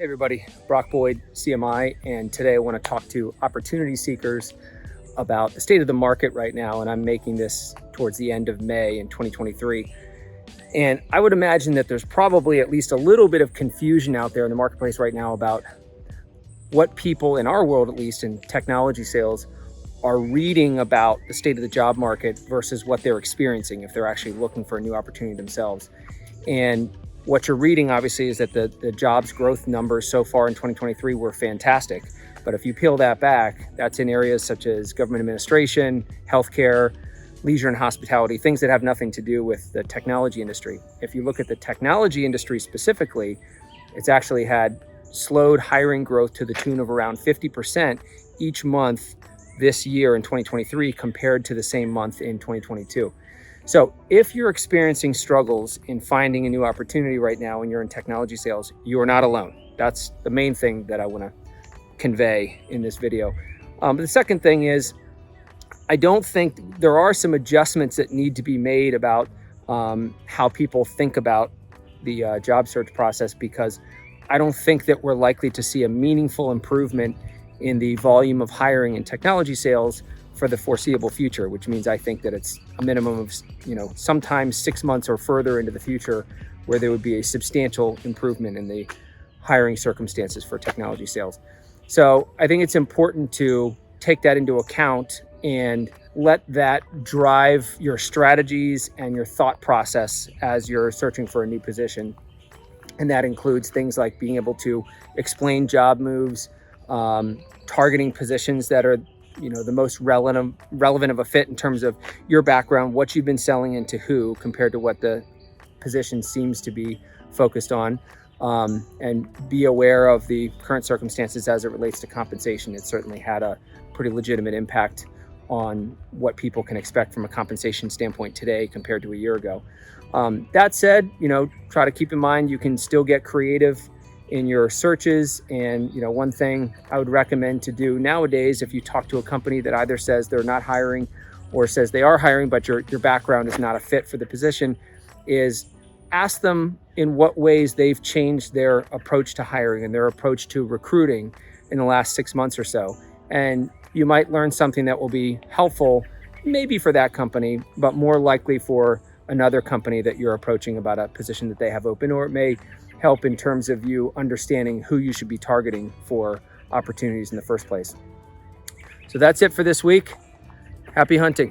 Hey everybody, Brock Boyd, CMI, and today I want to talk to opportunity seekers about the state of the market right now, and I'm making this towards the end of May in 2023. And I would imagine that there's probably at least a little bit of confusion out there in the marketplace right now about what people in our world, at least in technology sales, are reading about the state of the job market versus what they're experiencing if they're actually looking for a new opportunity themselves. And what you're reading, obviously, is that the jobs growth numbers so far in 2023 were fantastic. But if you peel that back, that's in areas such as government administration, healthcare, leisure and hospitality, things that have nothing to do with the technology industry. If you look at the technology industry specifically, it's actually had slowed hiring growth to the tune of around 50% each month this year in 2023 compared to the same month in 2022. So if you're experiencing struggles in finding a new opportunity right now and you're in technology sales, you are not alone. That's the main thing that I want to convey in this video. The second thing is, I don't think there are some adjustments that need to be made about how people think about the job search process, because I don't think that we're likely to see a meaningful improvement in the volume of hiring in technology sales for the foreseeable future, which means I think that it's a minimum of, sometimes 6 months or further into the future where there would be a substantial improvement in the hiring circumstances for technology sales. So I think it's important to take that into account and let that drive your strategies and your thought process as you're searching for a new position. And that includes things like being able to explain job moves, targeting positions that are the most relevant of a fit in terms of your background, what you've been selling into who compared to what the position seems to be focused on, and be aware of the current circumstances as it relates to compensation. It certainly had a pretty legitimate impact on what people can expect from a compensation standpoint today compared to a year ago. That said, try to keep in mind you can still get creative in your searches. And one thing I would recommend to do nowadays, if you talk to a company that either says they're not hiring or says they are hiring, but your background is not a fit for the position, is ask them in what ways they've changed their approach to hiring and their approach to recruiting in the last 6 months or so. And you might learn something that will be helpful, maybe for that company, but more likely for another company that you're approaching about a position that they have open, or it may help in terms of you understanding who you should be targeting for opportunities in the first place. So that's it for this week. Happy hunting.